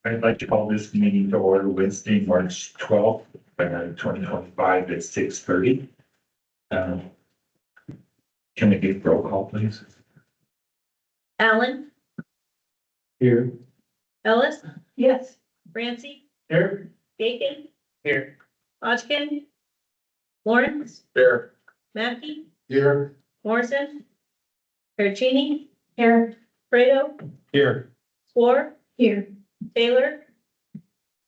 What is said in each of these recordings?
I'd like to call this meeting to order Wednesday, March 12th, 2025 at 6:30. Can we get roll call, please? Allen, Here. Ellis, Yes. Francie, Here. Bacon, Here. Hodgkin, Lawrence, Here. Mackey, Here. Morrison, Pericini, Here. Fredo, Here. Swore, Here. Taylor,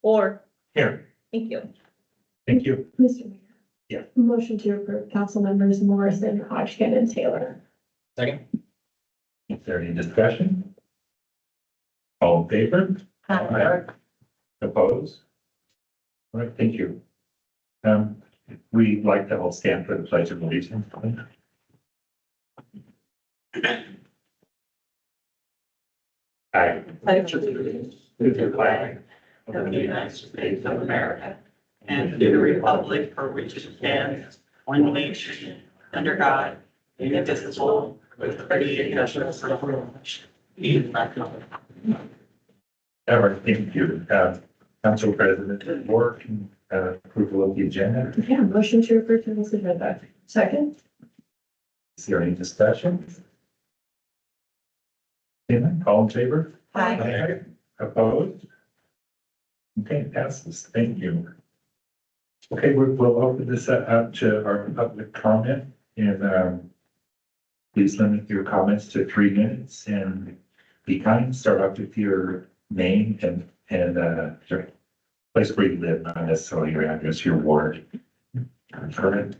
or, Here. thank you. Thank you. Mr. Mayor. Yeah. Motion to approve council members Morrison, Hodgkin, and Taylor. Second. Is there any discussion? All in favor? Aye. Opposed? All right, thank you. We'd like to all stand for the pledge of allegiance. I pledge allegiance to the flag of the United States of America and to the republic for which it stands, one nation, under God, indivisible, with liberty and justice for all. All right, thank you. Council President Moore, approval of the agenda. Yeah, motion to approve this agenda. Second. Is there any discussion? Anyone? All in favor? Aye. Opposed? Okay, passes. Thank you. Okay, we'll open this up to our public comment and please limit your comments to 3 minutes and be kind. Start off with your name and your place where you live, not necessarily your address, your ward. Correct.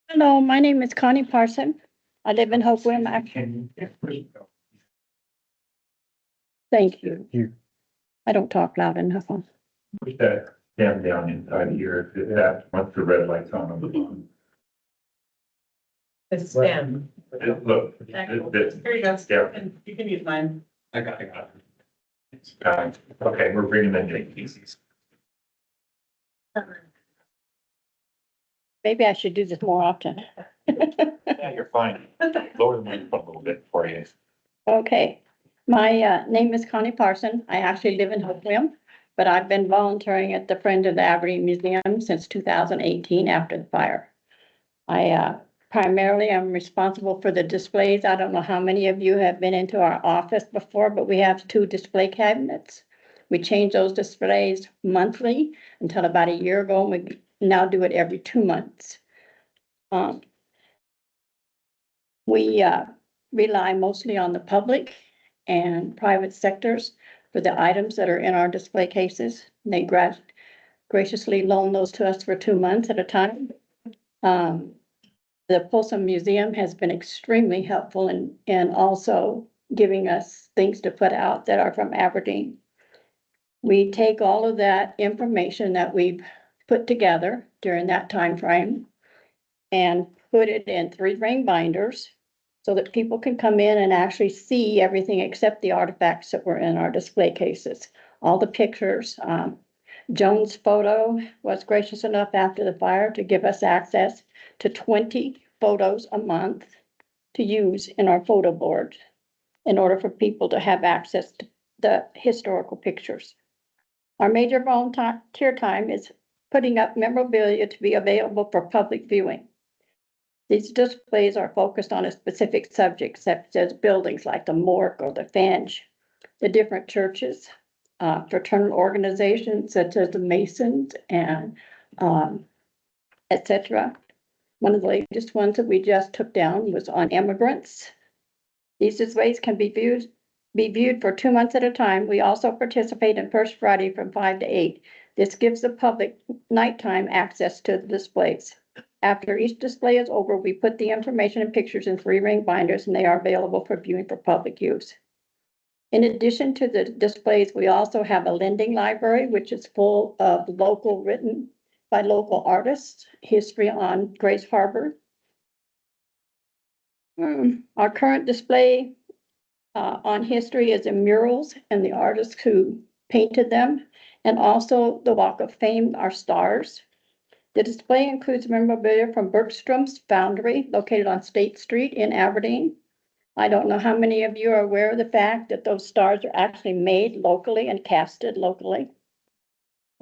Hello, my name is Connie Parson. I live in Hopewood. Can you? Thank you. You- I don't talk loud enough. Push that down inside here, if that, once the red light's on. It's spam. Look, Here you go. yeah. And you can use mine. I got it. Okay, we're bringing in the pieces. Maybe I should do this more often. Yeah, you're fine. Lower the microphone a little bit for you. Okay, my name is Connie Parson. I actually live in Hopewood, but I've been volunteering at the Friends of the Aberdeen Museum since 2018 after the fire. I primarily am responsible for the displays. I don't know how many of you have been into our office before, but we have 2 display cabinets. We change those displays monthly until about a year ago, and we now do it every 2 months. We rely mostly on the public and private sectors for the items that are in our display cases. And they graciously loan those to us for 2 months at a time. The Folsom Museum has been extremely helpful in also giving us things to put out that are from Aberdeen. We take all of that information that we've put together during that time frame and put it in 3-ring binders so that people can come in and actually see everything except the artifacts that were in our display cases. All the pictures. Joan's Photo was gracious enough after the fire to give us access to 20 photos a month to use in our photo board in order for people to have access to the historical pictures. Our major volunteer time is putting up memorabilia to be available for public viewing. These displays are focused on a specific subject, such as buildings like the morgue or the Fange, the different churches, fraternal organizations such as the Masons and etc. One of the latest ones that we just took down was on immigrants. These displays can be viewed for 2 months at a time. We also participate in First Friday from 5 to 8. This gives the public nighttime access to the displays. After each display is over, we put the information and pictures in 3-ring binders, and they are available for viewing for public use. In addition to the displays, we also have a lending library, which is full of written by local artists, history on Grace Harbor. Our current display on history is in murals and the artists who painted them, and also the Walk of Fame, our stars. The display includes memorabilia from Bergstrom's Foundry, located on State Street in Aberdeen. I don't know how many of you are aware of the fact that those stars are actually made locally and casted locally.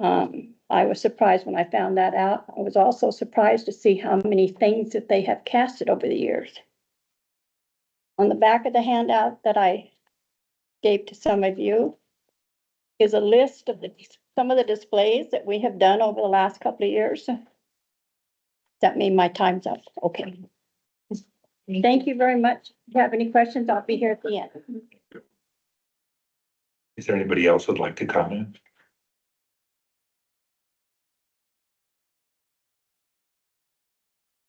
I was surprised when I found that out. I was also surprised to see how many things that they have casted over the years. On the back of the handout that I gave to some of you is a list of some of the displays that we have done over the last couple of years. That means my time's up. Okay. Thank you very much. If you have any questions, I'll be here at the end. Is there anybody else who'd like to comment?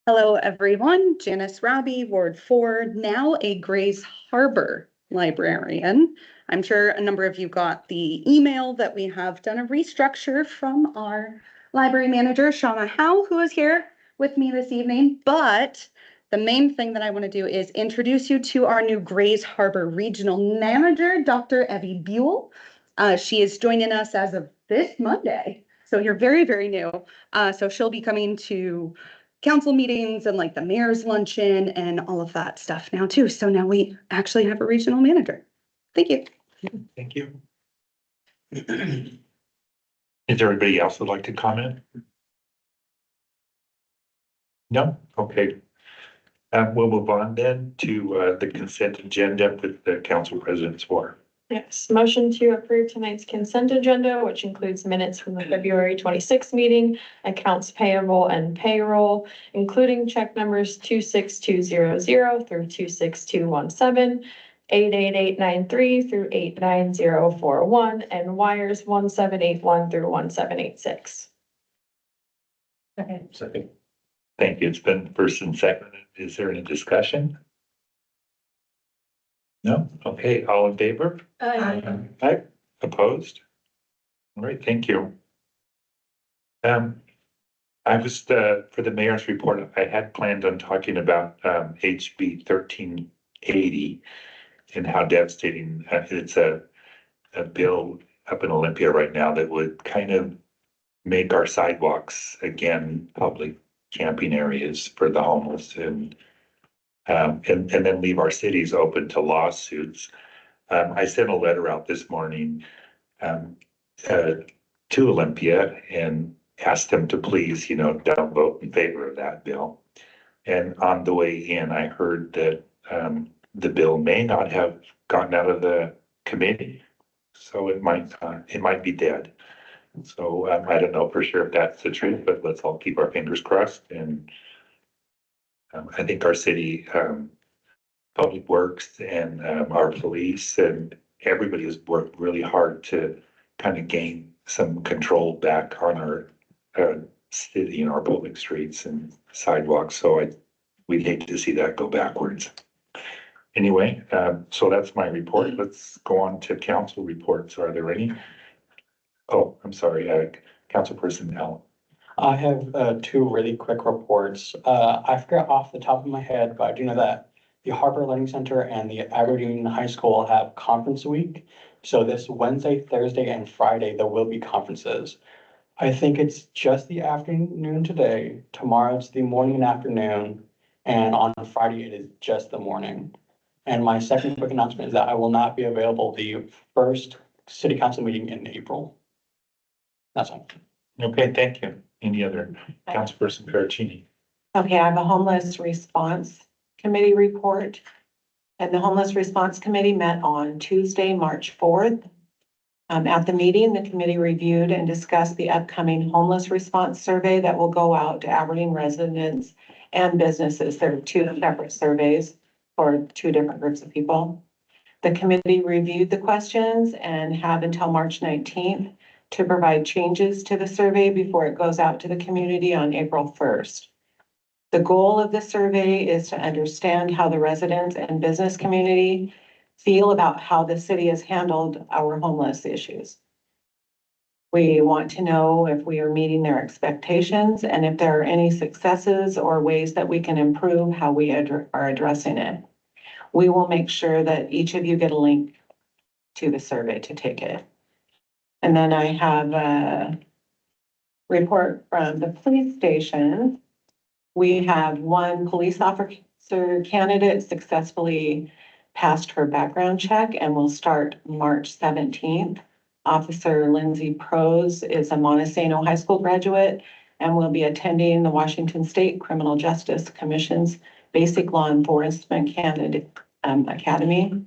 Hello, everyone. Janice Robbie, Ward 4, now a Grays Harbor librarian. I'm sure a number of you got the email that we have done a restructure from our library manager, Shauna Howe, who is here with me this evening. But the main thing that I want to do is introduce you to our new Grays Harbor regional manager, Dr. Evie Buell. She is joining us as of this Monday. So you're very, very new. So she'll be coming to council meetings and like the mayor's luncheon and all of that stuff now too. So now we actually have a regional manager. Thank you. Thank you. Is there anybody else who'd like to comment? No? Okay. We'll move on then to the consent agenda with the council president's war. Yes, motion to approve tonight's consent agenda, which includes minutes from the February 26th meeting, accounts payable and payroll, including check numbers 26200 through 26217, 88893 through 89041, and wires 1781 through 1786. Second. Thank you. It's been first and second. Is there any discussion? No? Okay, all in favor? Aye. Opposed? All right, thank you. I was, for the mayor's report, I had planned on talking about HB 1380 and how devastating, it's a bill up in Olympia right now that would kind of make our sidewalks again public camping areas for the homeless and then leave our cities open to lawsuits. I sent a letter out this morning to Olympia and asked them to please, don't vote in favor of that bill. And on the way in, I heard that the bill may not have gotten out of the committee, so it might be dead. So I don't know for sure if that's the truth, but let's all keep our fingers crossed. And I think our city public works and our police and everybody has worked really hard to kind of gain some control back on our city and our public streets and sidewalks. So we'd hate to see that go backwards. Anyway, so that's my report. Let's go on to council reports. Are there any? Oh, I'm sorry, Councilperson Allen. I have two really quick reports. I forget off the top of my head, but I do know that the Harbor Learning Center and the Aberdeen High School have conference week. So this Wednesday, Thursday, and Friday, there will be conferences. I think it's just the afternoon today. Tomorrow it's the morning and afternoon. And on Friday, it is just the morning. And my second quick announcement is that I will not be available the first city council meeting in April. That's all. Okay, thank you. Any other? Councilperson Pericini. Okay, I have a homeless response committee report. And the homeless response committee met on Tuesday, March 4th. At the meeting, the committee reviewed and discussed the upcoming homeless response survey that will go out to Aberdeen residents and businesses. There are two separate surveys for two different groups of people. The committee reviewed the questions and have until March 19th to provide changes to the survey before it goes out to the community on April 1st. The goal of the survey is to understand how the residents and business community feel about how the city has handled our homeless issues. We want to know if we are meeting their expectations and if there are any successes or ways that we can improve how we are addressing it. We will make sure that each of you get a link to the survey to take it. And then I have a report from the police station. We have one police officer candidate successfully passed her background check and will start March 17th. Officer Lindsay Prose is a Montesano High School graduate and will be attending the Washington State Criminal Justice Commission's Basic Law Enforcement Candidate Academy.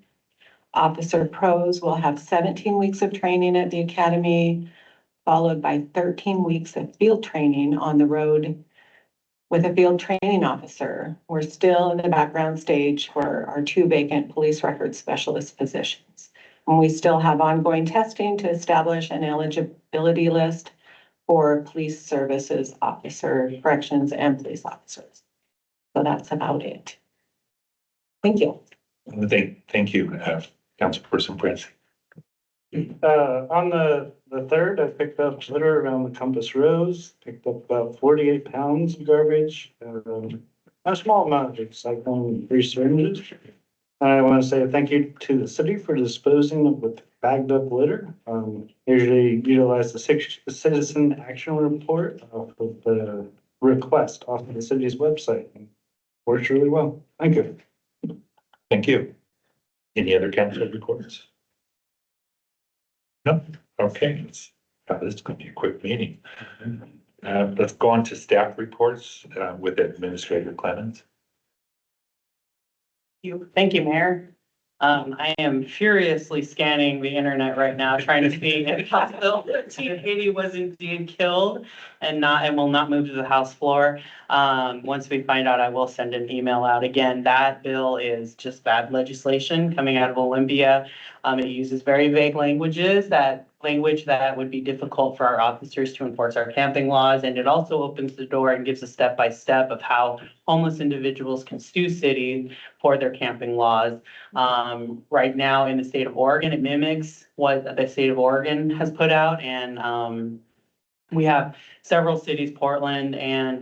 Officer Prose will have 17 weeks of training at the academy, followed by 13 weeks of field training on the road with a field training officer. We're still in the background stage for our 2 vacant police records specialist positions. And we still have ongoing testing to establish an eligibility list for police services officer, corrections, and police officers. So that's about it. Thank you. Thank you, Councilperson Prince. On the third, I picked up litter around the Compass Rose, picked up about 48 pounds of garbage, a small amount of recycling, 3 syringes. I want to say thank you to the city for disposing of with bagged up litter. Usually utilize the citizen action report off of the request off of the city's website. Works really well. Thank you. Thank you. Any other council reports? No? Okay, this is going to be a quick meeting. Let's go on to staff reports with Administrator Clemens. Thank you, Mayor. I am furiously scanning the internet right now, trying to see if House Bill 1380 was indeed killed and will not move to the House floor. Once we find out, I will send an email out. Again, that bill is just bad legislation coming out of Olympia. It uses very vague language that would be difficult for our officers to enforce our camping laws. And it also opens the door and gives a step-by-step of how homeless individuals can sue cities for their camping laws. Right now in the state of Oregon, it mimics what the state of Oregon has put out. And we have several cities, Portland and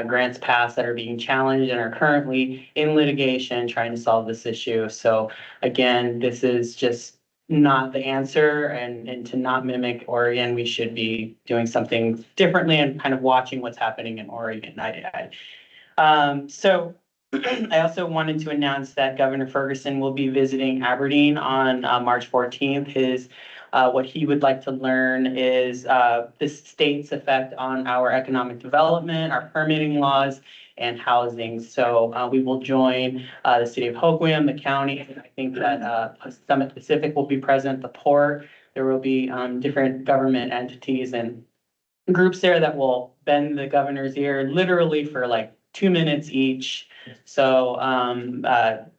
Grants Pass, that are being challenged and are currently in litigation trying to solve this issue. So again, this is just not the answer, and to not mimic Oregon, we should be doing something differently and kind of watching what's happening in Oregon. So I also wanted to announce that Governor Ferguson will be visiting Aberdeen on March 14th. What he would like to learn is the state's effect on our economic development, our permitting laws, and housing. So we will join the city of Hoquiam, the county. I think that Summit Pacific will be present, the port. There will be different government entities and groups there that will bend the governor's ear literally for like 2 minutes each. So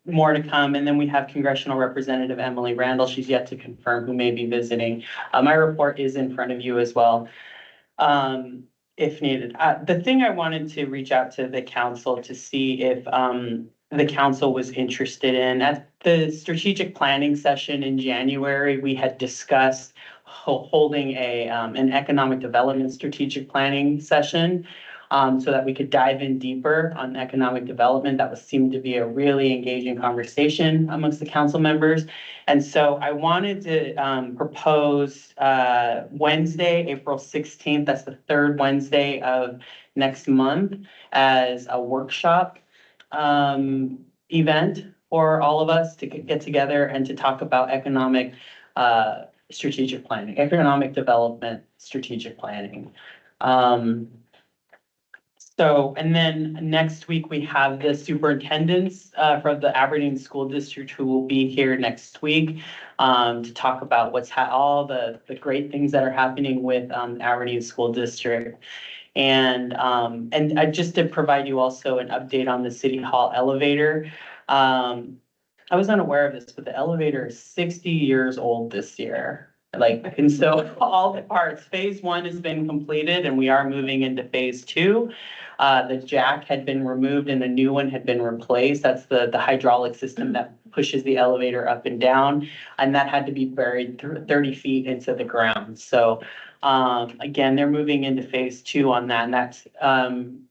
more to come. And then we have Congressional Representative Emily Randall. She's yet to confirm who may be visiting. My report is in front of you as well, if needed. The thing I wanted to reach out to the council to see if the council was interested in, at the strategic planning session in January, we had discussed holding an economic development strategic planning session. So that we could dive in deeper on economic development. That seemed to be a really engaging conversation amongst the council members. And so I wanted to propose Wednesday, April 16th, that's the 3rd Wednesday of next month, as a workshop event for all of us to get together and to talk about economic strategic planning, economic development strategic planning. So, and then next week we have the superintendents from the Aberdeen School District who will be here next week to talk about all the great things that are happening with Aberdeen School District. And just to provide you also an update on the City Hall elevator. I was unaware of this, but the elevator is 60 years old this year. And so all the parts, phase 1 has been completed and we are moving into phase 2. The jack had been removed and a new one had been replaced. That's the hydraulic system that pushes the elevator up and down. And that had to be buried 30 feet into the ground. So again, they're moving into phase 2 on that. And that's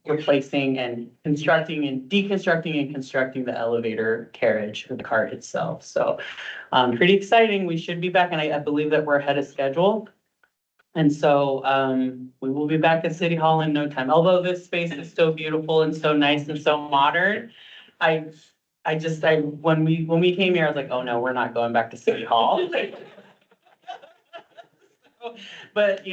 replacing and constructing and deconstructing and constructing the elevator carriage or the cart itself. So pretty exciting. We should be back. And I believe that we're ahead of schedule. And so we will be back at City Hall in no time. Although this space is so beautiful and so nice and so modern, I when we came here, I was like, oh no, we're not going back to City Hall. But,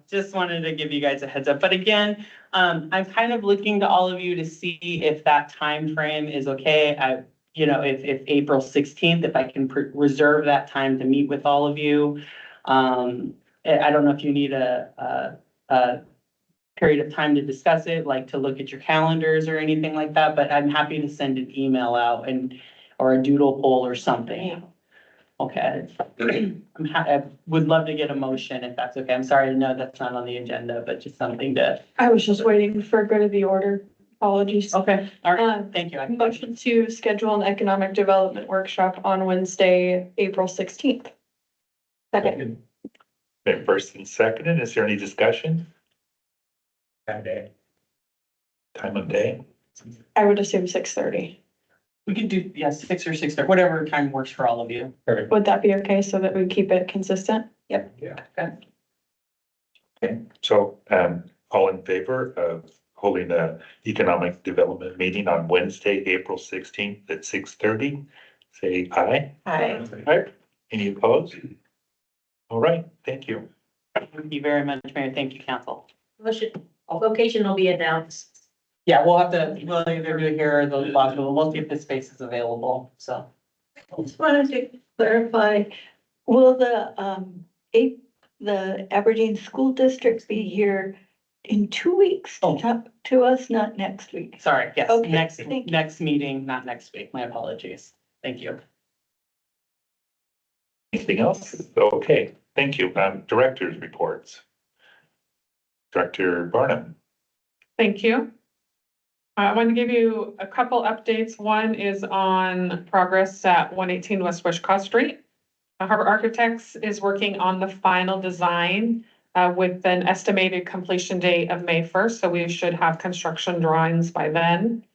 just wanted to give you guys a heads up. But again, I'm kind of looking to all of you to see if that time frame is okay. If April 16th, if I can reserve that time to meet with all of you. I don't know if you need a period of time to discuss it, like to look at your calendars or anything like that, but I'm happy to send an email out or a doodle poll or something. Okay. I would love to get a motion if that's okay. I'm sorry to know that's not on the agenda, but just something to. I was just waiting for good of the order. Apologies. Okay, all right, thank you. Motion to schedule an economic development workshop on Wednesday, April 16th. Second. Been first and seconded. Is there any discussion? Time of day? I would assume 6:30. We could do, 6 or 6:30, whatever time works for all of you. Perfect. Would that be okay so that we keep it consistent? Yep. Yeah. Okay. Okay, so, all in favor of holding a economic development meeting on Wednesday, April 16th at 6:30? Say aye. Hi. Any opposed? All right, thank you. Thank you very much, Mayor. Thank you, council. Location will be announced. Yeah, we'll either do it here or the lodge, but we'll see if the space is available, so. I just wanted to clarify, will the Aberdeen School District be here in 2 weeks to Oh. talk to us, not next week? Sorry, yes, Okay, next thank you. next meeting, not next week. My apologies. Thank you. Anything else? Okay, thank you. Director's reports. Director Barnum. Thank you. I want to give you a couple updates. One is on progress at 118 West Wishcott Street. Harbor Architects is working on the final design with an estimated completion date of May 1st, so we should have construction drawings by then.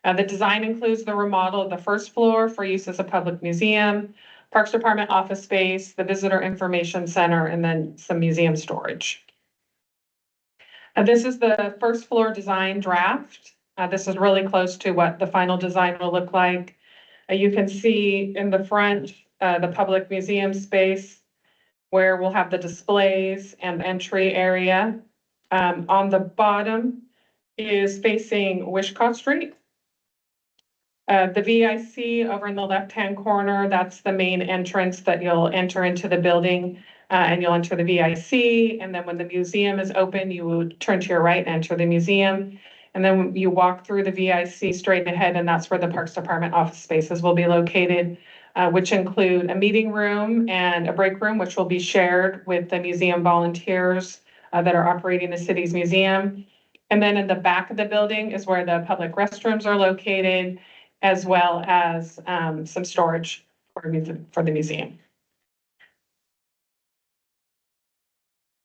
The design includes the remodel of the first floor for use as a public museum, Parks Department office space, the Visitor Information Center, and then some museum storage. This is the first floor design draft. This is really close to what the final design will look like. You can see in the front, the public museum space where we'll have the displays and entry area. On the bottom is facing Wishcott Street. The VIC over in the left-hand corner, that's the main entrance that you'll enter into the building. And you'll enter the VIC, and then when the museum is open, you would turn to your right and enter the museum. And then you walk through the VIC straight ahead, and that's where the Parks Department office spaces will be located, which include a meeting room and a break room, which will be shared with the museum volunteers that are operating the city's museum. And then in the back of the building is where the public restrooms are located, as well as some storage for the museum.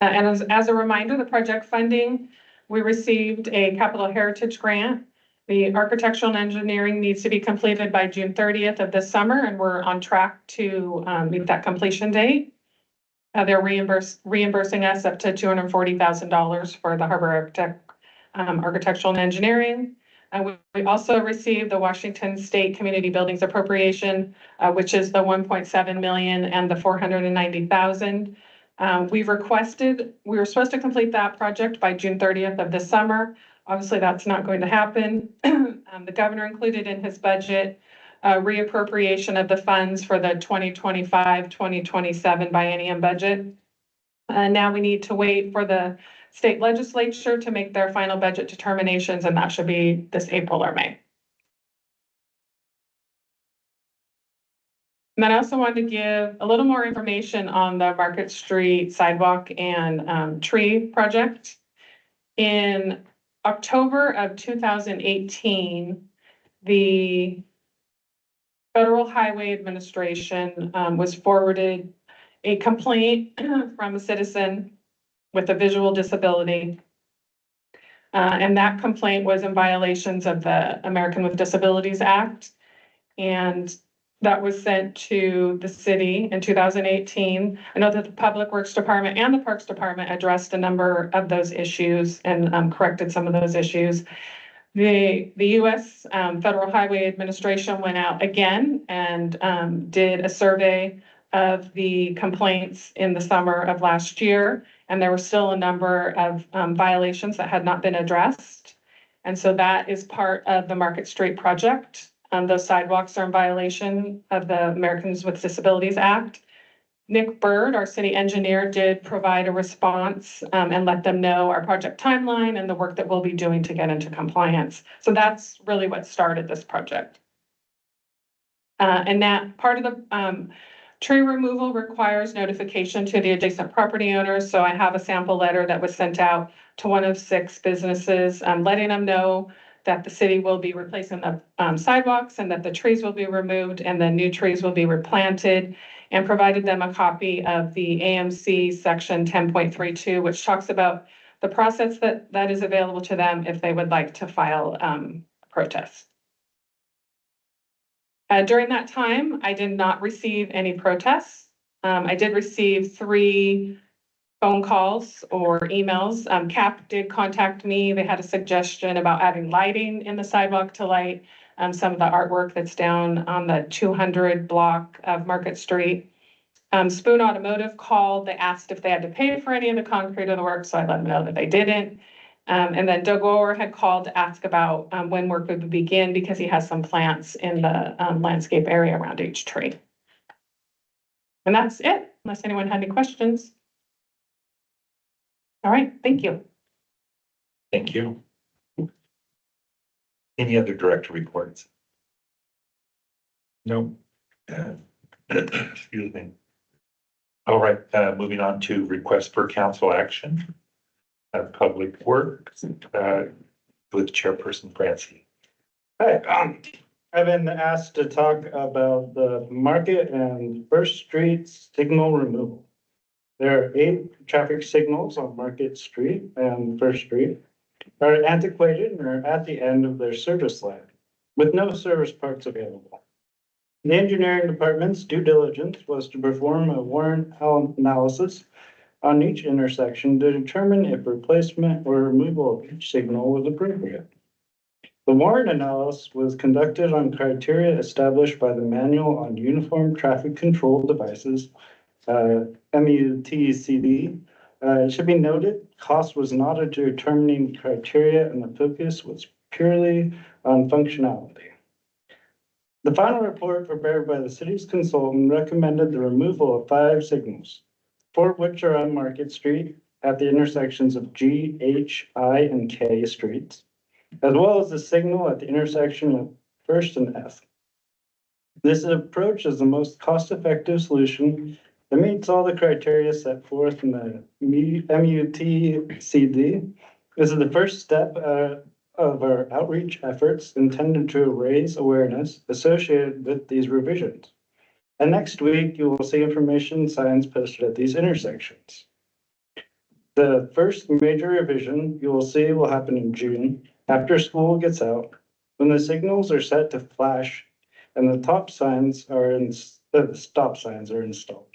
And as a reminder, the project funding, we received a Capital Heritage Grant. The architectural and engineering needs to be completed by June 30th of this summer, and we're on track to meet that completion date. They're reimbursing us up to $240,000 for the Harbor Architectural and Engineering. We also received the Washington State Community Buildings Appropriation, which is the 1.7 million and the 490,000. We were supposed to complete that project by June 30th of this summer. Obviously, that's not going to happen. The governor included in his budget reappropriation of the funds for the 2025-2027 biennium budget. Now we need to wait for the state legislature to make their final budget determinations, and that should be this April or May. And then I also wanted to give a little more information on the Market Street sidewalk and tree project. In October of 2018, the Federal Highway Administration was forwarded a complaint from a citizen with a visual disability. And that complaint was in violations of the American with Disabilities Act. And that was sent to the city in 2018. I know that the Public Works Department and the Parks Department addressed a number of those issues and corrected some of those issues. The US Federal Highway Administration went out again and did a survey of the complaints in the summer of last year. And there were still a number of violations that had not been addressed. And so that is part of the Market Street project. Those sidewalks are in violation of the Americans with Disabilities Act. Nick Bird, our city engineer, did provide a response and let them know our project timeline and the work that we'll be doing to get into compliance. So that's really what started this project. And that part of the tree removal requires notification to the adjacent property owners. So I have a sample letter that was sent out to one of 6 businesses, letting them know that the city will be replacing the sidewalks and that the trees will be removed and the new trees will be replanted, and provided them a copy of the AMC section 10.32, which talks about the process that is available to them if they would like to file protest. During that time, I did not receive any protests. I did receive 3 phone calls or emails. CAP did contact me. They had a suggestion about adding lighting in the sidewalk to light some of the artwork that's down on the 200 block of Market Street. Spoon Automotive called. They asked if they had to pay for any of the concrete of the work, so I let them know that they didn't. And then Doug Orr had called to ask about when work would begin because he has some plants in the landscape area around each tree. And that's it, unless anyone had any questions. All right, thank you. Thank you. Any other director reports? No. Excuse me. All right, moving on to request for council action. Public Works, with Chairperson Francie. Hi, I've been asked to talk about the Market and First Street signal removal. There are 8 traffic signals on Market Street and First Street are antiquated and are at the end of their service line with no service parts available. The engineering department's due diligence was to perform a warrant analysis on each intersection to determine if replacement or removal of each signal was appropriate. The warrant analysis was conducted on criteria established by the Manual on Uniform Traffic Control Devices, MUTCD. It should be noted, cost was not a determining criteria and the focus was purely on functionality. The final report prepared by the city's consultant recommended the removal of 5 signals, 4 of which are on Market Street at the intersections of G, H, I, and K streets, as well as the signal at the intersection of First and F. This approach is the most cost-effective solution that meets all the criteria set forth in the MUTCD. This is the first step of our outreach efforts intended to raise awareness associated with these revisions. And next week, you will see information signs posted at these intersections. The first major revision you will see will happen in June after school gets out, when the signals are set to flash and the stop signs are installed.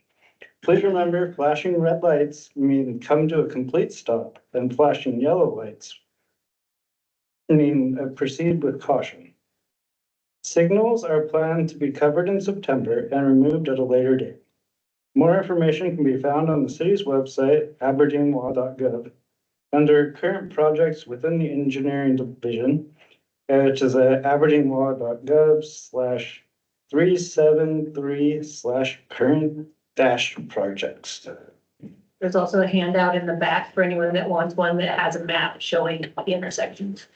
Please remember, flashing red lights mean come to a complete stop, and flashing yellow lights mean proceed with caution. Signals are planned to be covered in September and removed at a later date. More information can be found on the city's website, aberdeenlaw.gov, under current projects within the engineering division, which is at aberdeenlaw.gov/373/current-projects. There's also a handout in the back for anyone that wants one that has a map showing the intersections.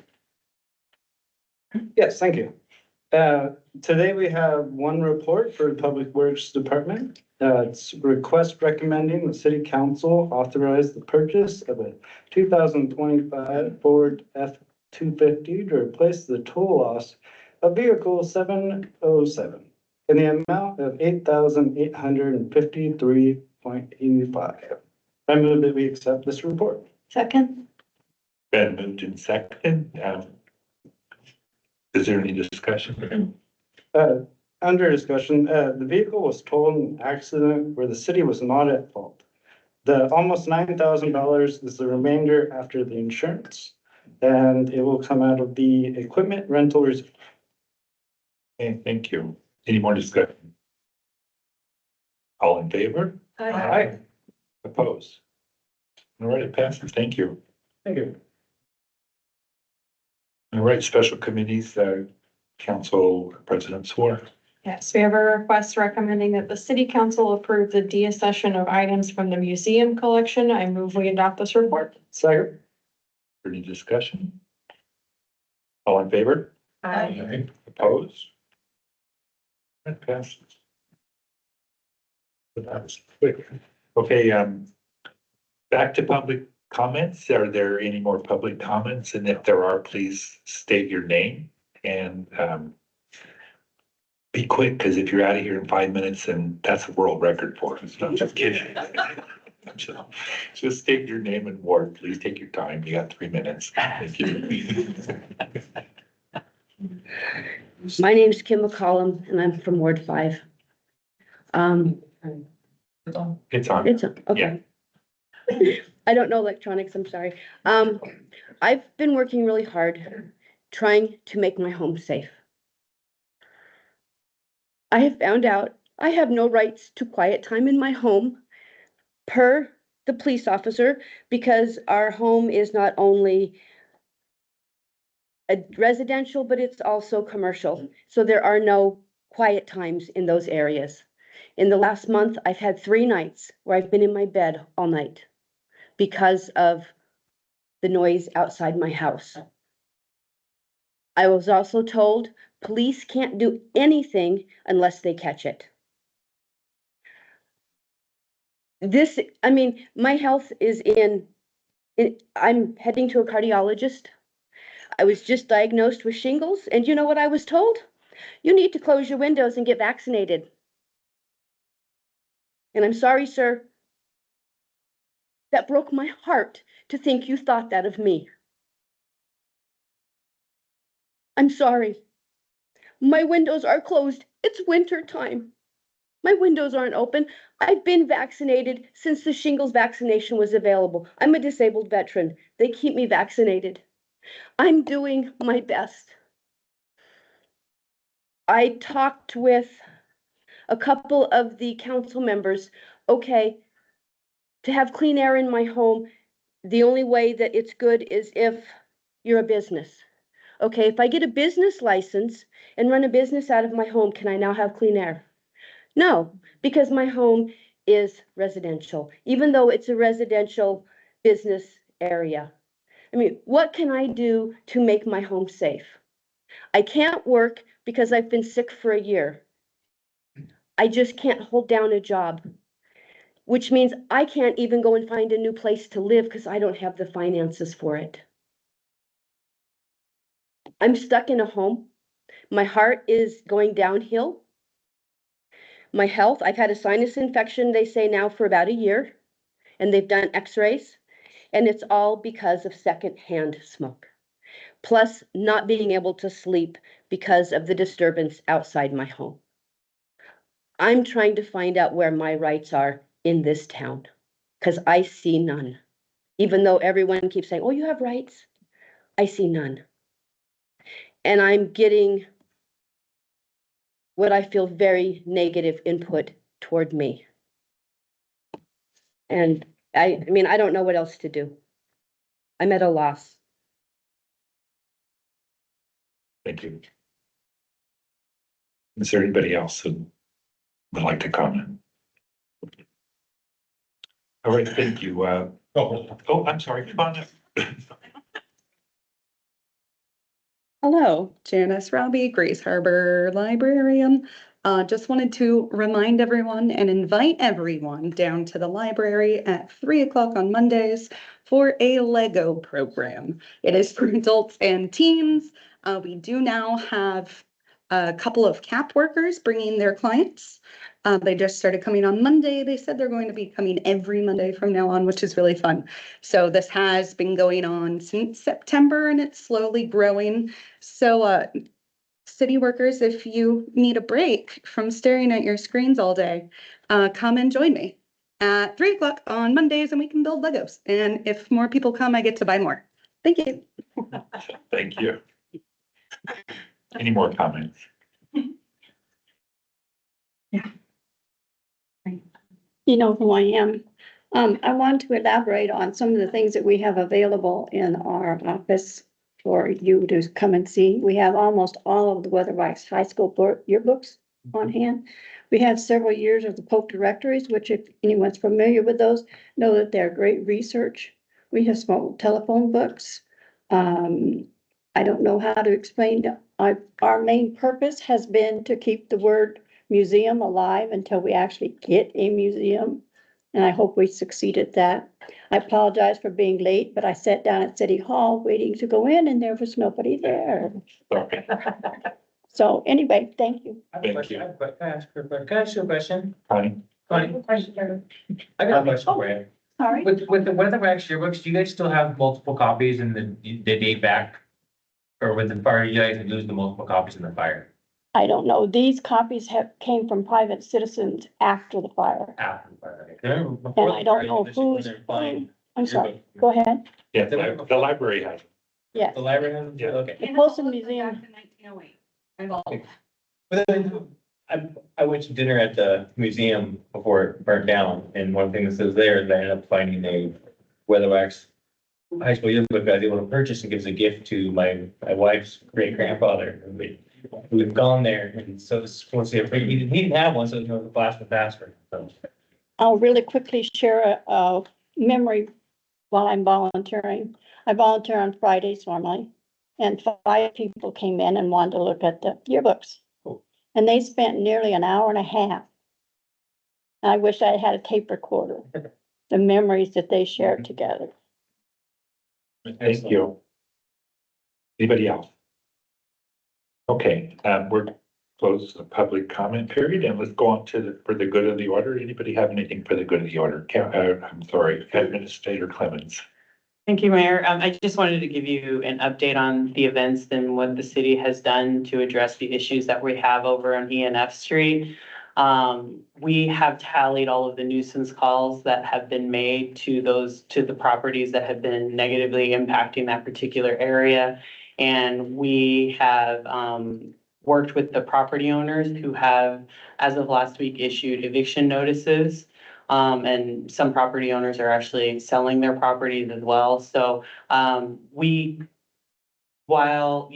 Yes, thank you. Today we have one report for the Public Works Department. It's a request recommending the City Council authorize the purchase of a 2025 Ford F-250 to replace the total loss of vehicle 707 in the amount of $8,853.85. I move that we accept this report. Second. Been moved and seconded. Is there any discussion? Under discussion, the vehicle was totaled in an accident where the city was not at fault. The almost $9,000 is the remainder after the insurance. and it will come out of the equipment rental reserve. Okay, thank you. Any more discussion? All in favor? Aye. Opposed? All right, it passes. Thank you. Thank you. All right, special committees, council presidents for. Yes, we have a request recommending that the city council approve the deaccession of items from the museum collection. I move we adopt this report. Second. Any discussion? All in favor? Aye. Opposed? That passes. But that was quick. Okay, back to public comments. Are there any more public comments? And if there are, please state your name and, be quick, because if you're out of here in 5 minutes, and that's a world record for us. I'm just kidding. Just state your name and ward. Please take your time. You got 3 minutes. Thank you. My name's Kim McCollum and I'm from Ward 5. It's on. It's, okay. I don't know electronics, I'm sorry. I've been working really hard trying to make my home safe. I have found out I have no rights to quiet time in my home per the police officer because our home is not only a residential, but it's also commercial. So there are no quiet times in those areas. In the last month, I've had 3 nights where I've been in my bed all night because of the noise outside my house. I was also told police can't do anything unless they catch it. I mean, my health is I'm heading to a cardiologist. I was just diagnosed with shingles, and you know what I was told? You need to close your windows and get vaccinated. And I'm sorry, sir. That broke my heart to think you thought that of me. I'm sorry. My windows are closed. It's winter time. My windows aren't open. I've been vaccinated since the shingles vaccination was available. I'm a disabled veteran. They keep me vaccinated. I'm doing my best. I talked with a couple of the council members. Okay, to have clean air in my home, the only way that it's good is if you're a business. Okay, if I get a business license and run a business out of my home, can I now have clean air? No, because my home is residential, even though it's a residential business area. I mean, what can I do to make my home safe? I can't work because I've been sick for a year. I just can't hold down a job, which means I can't even go and find a new place to live because I don't have the finances for it. I'm stuck in a home. My heart is going downhill. My health, I've had a sinus infection, they say now for about a year, and they've done x-rays, and it's all because of secondhand smoke. Plus not being able to sleep because of the disturbance outside my home. I'm trying to find out where my rights are in this town, because I see none. Even though everyone keeps saying, oh, you have rights, I see none. And I'm getting what I feel very negative input toward me. And I mean, I don't know what else to do. I'm at a loss. Thank you. Is there anybody else who would like to comment? All right, thank you. I'm sorry, come on up. Hello, Janice Robbie, Grace Harbor Librarian. Just wanted to remind everyone and invite everyone down to the library at 3 o'clock on Mondays for a Lego program. It is for adults and teens. We do now have a couple of CAP workers bringing their clients. They just started coming on Monday. They said they're going to be coming every Monday from now on, which is really fun. So this has been going on since September and it's slowly growing. So city workers, if you need a break from staring at your screens all day, come and join me at 3 o'clock on Mondays and we can build Legos. And if more people come, I get to buy more. Thank you. Thank you. Any more comments? You know who I am. I want to elaborate on some of the things that we have available in our office for you to come and see. We have almost all of the Weatherwax High School yearbooks on hand. We have several years of the Polk directories, which if anyone's familiar with those, know that they're great research. We have small telephone books. I don't know how to explain. Our main purpose has been to keep the word museum alive until we actually get a museum. And I hope we succeed at that. I apologize for being late, but I sat down at City Hall waiting to go in and there was nobody there. Sorry. So anyway, thank you. Thank you. Can I ask you a question? Fine. Fine. I got a question for you. Sorry. With the Weatherwax yearbooks, do you guys still have multiple copies and the date back? Or with the fire, you guys lose the multiple copies in the fire I don't know. These copies came from private citizens after the fire. after the fire? And And I don't know who's, I'm sorry, go ahead. Yeah, the library has. Yes. The library has them too? Yeah. Okay. The Folsom Museum. But then, I went to dinner at the museum before it burnt down, and one thing that says there is I ended up finding a Weatherwax high school yearbook I was able to purchase and give as a gift to my wife's great grandfather. We've gone there, and so this is supposed to be he didn't have one, so it was a blast from the past for him. So. I'll really quickly share a memory while I'm volunteering. I volunteer on Fridays normally, and 5 people came in and wanted to look at the yearbooks. Cool. And they spent nearly an hour and a half. I wish I had a tape recorder, the memories that they shared together. Thank you. Anybody else? Okay, we're close the public comment period and let's go on to for the good of the order. Anybody have anything for the good of the order? I'm sorry, Administrator Clemens. Thank you, Mayor. I just wanted to give you an update on the events and what the city has done to address the issues that we have over on E&F Street. We have tallied all of the nuisance calls that have been made to the properties that have been negatively impacting that particular area. And we have, worked with the property owners who have, as of last week, issued eviction notices. And some property owners are actually selling their properties as well. So, while,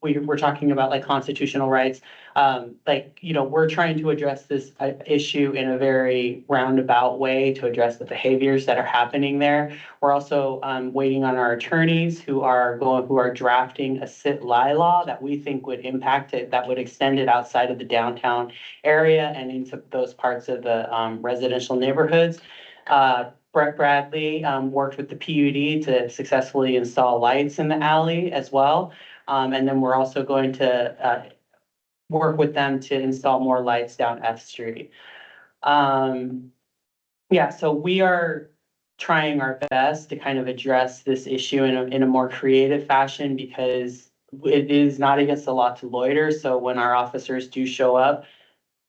we're talking about like constitutional rights, we're trying to address this issue in a very roundabout way to address the behaviors that are happening there. We're also waiting on our attorneys who are drafting a sit-lie law that we think would impact it, that would extend it outside of the downtown area and into those parts of the residential neighborhoods. Brett Bradley worked with the PUD to successfully install lights in the alley as well. And then we're also going to work with them to install more lights down F Street. So we are trying our best to kind of address this issue in a more creative fashion because it is not against the law to loiter. So when our officers do show up,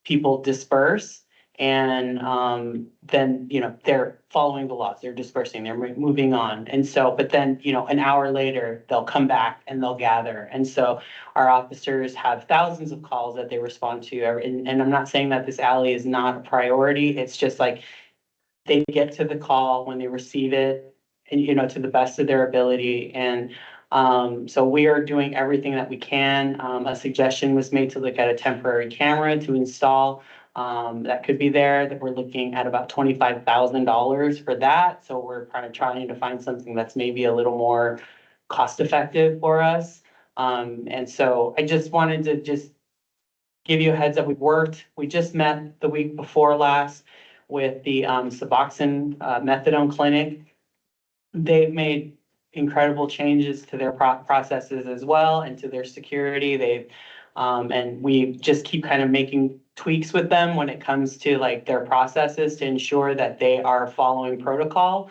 people disperse. And then, they're following the laws, they're dispersing, they're moving on. And so, but then, an hour later, they'll come back and they'll gather. And so our officers have thousands of calls that they respond to. And I'm not saying that this alley is not a priority. It's just like they get to the call when they receive it and, to the best of their ability. And so we are doing everything that we can. A suggestion was made to look at a temporary camera to install. That could be there, that we're looking at about $25,000 for that. So we're kind of trying to find something that's maybe a little more cost effective for us. And so I just wanted to give you a heads up. We just met the week before last with the Suboxone methadone clinic. They've made incredible changes to their processes as well and to their security. And we just keep kind of making tweaks with them when it comes to like their processes to ensure that they are following protocol.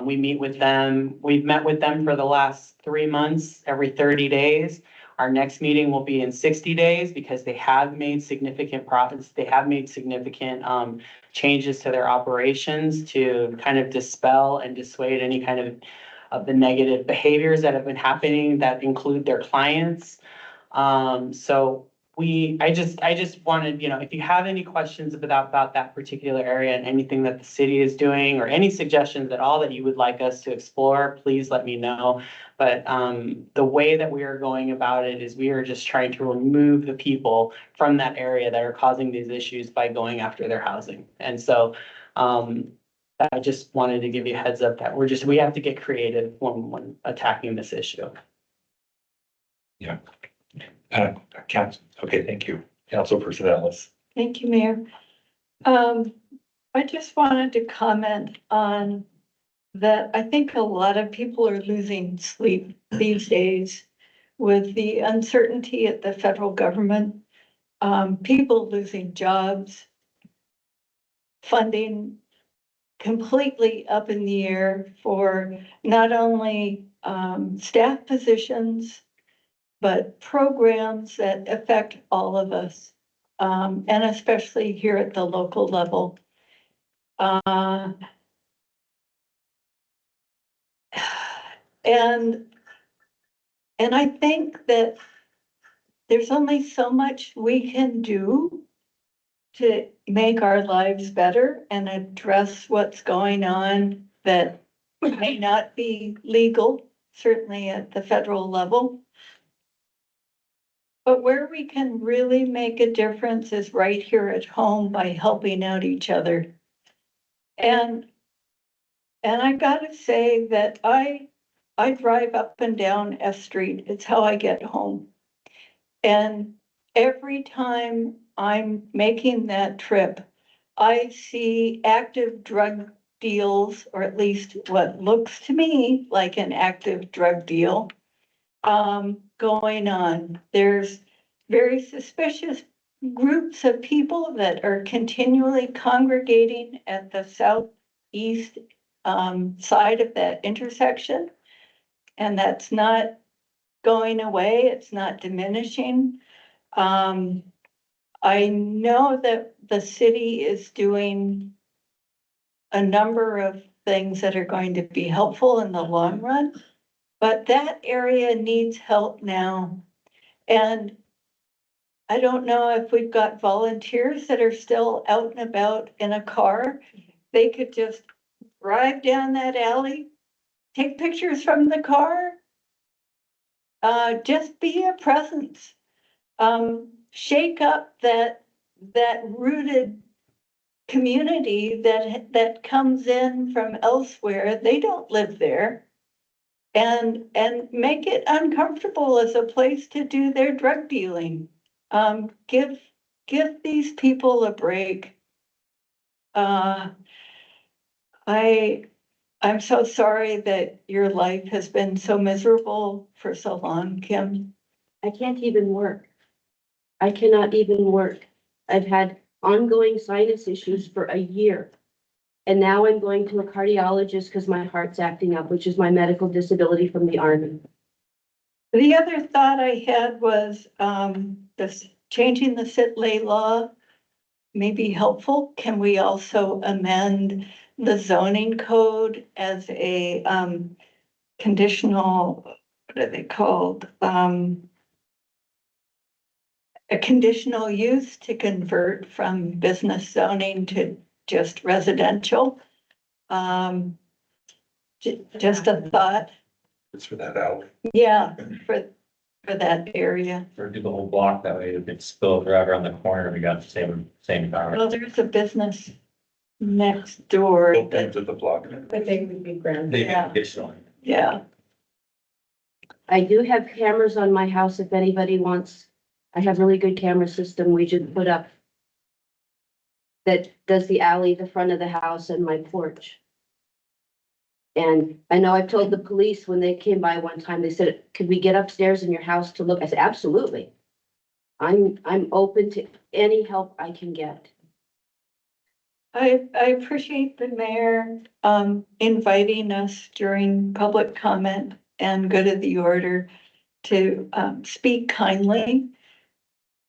We meet with them. We've met with them for the last 3 months, every 30 days. Our next meeting will be in 60 days because they have made significant profits. They have made significant changes to their operations to kind of dispel and dissuade any kind of the negative behaviors that have been happening that include their clients. So I just wanted, if you have any questions about that particular area and anything that the city is doing or any suggestions at all that you would like us to explore, please let me know. But the way that we are going about it is we are just trying to remove the people from that area that are causing these issues by going after their housing. And so I just wanted to give you a heads up that we have to get creative when attacking this issue. Okay, thank you. Councilperson Ellis. Thank you, Mayor. I just wanted to comment on that. I think a lot of people are losing sleep these days with the uncertainty at the federal government, people losing jobs, funding completely up in the air for not only staff positions, but programs that affect all of us, and especially here at the local level. And I think that there's only so much we can do to make our lives better and address what's going on that may not be legal, certainly at the federal level. But where we can really make a difference is right here at home by helping out each other. And I gotta say that I drive up and down F Street. It's how I get home. And every time I'm making that trip, I see active drug deals, or at least what looks to me like an active drug deal, going on. There's very suspicious groups of people that are continually congregating at the southeast side of that intersection. And that's not going away. It's not diminishing. I know that the city is doing a number of things that are going to be helpful in the long run, but that area needs help now. And I don't know if we've got volunteers that are still out and about in a car. They could just drive down that alley, take pictures from the car, just be a presence. Shake up that rooted community that comes in from elsewhere. They don't live there. And make it uncomfortable as a place to do their drug dealing. Give these people a break. I'm so sorry that your life has been so miserable for so long, Kim. I can't even work. I cannot even work. I've had ongoing sinus issues for a year. And now I'm going to a cardiologist because my heart's acting up, which is my medical disability from the Army. The other thought I had was this changing the sit-lay law may be helpful. Can we also amend the zoning code as a conditional, what are they called? A conditional use to convert from business zoning to just residential. Just a thought. It's for that alley. Yeah, for that area. Or do the whole block that way, if it spills right around the corner, we got the same power. Well, there's a business next door. Both ends of the block. But they would be grand. They Yeah. additional. Yeah, I do have cameras on my house if anybody wants. I have really good camera system we just put up that does the alley, the front of the house and my porch. And I know I've told the police when they came by one time, they said, could we get upstairs in your house to look? I said, absolutely. I'm open to any help I can get. I appreciate the mayor inviting us during public comment and good of the order to speak kindly.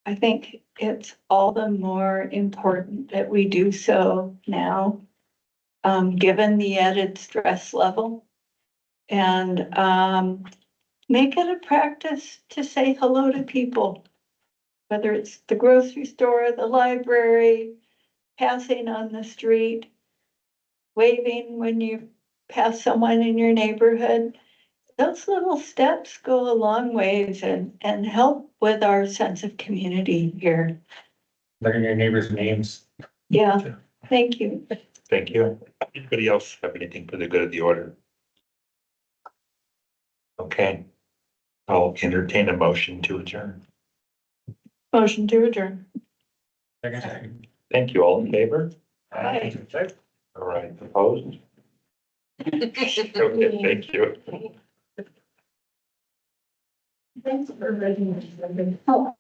I think it's all the more important that we do so now, given the added stress level. And, make it a practice to say hello to people. Whether it's the grocery store, the library, passing on the street, waving when you pass someone in your neighborhood. Those little steps go a long ways and help with our sense of community here. Learn your neighbors' names. Yeah, thank you. Thank you. Anybody else have anything for the good of the order? Okay. I'll entertain a motion to adjourn. Motion to adjourn. Thank you. All in favor? Aye. All right, opposed? Okay, thank you. Thanks for reading. Oh,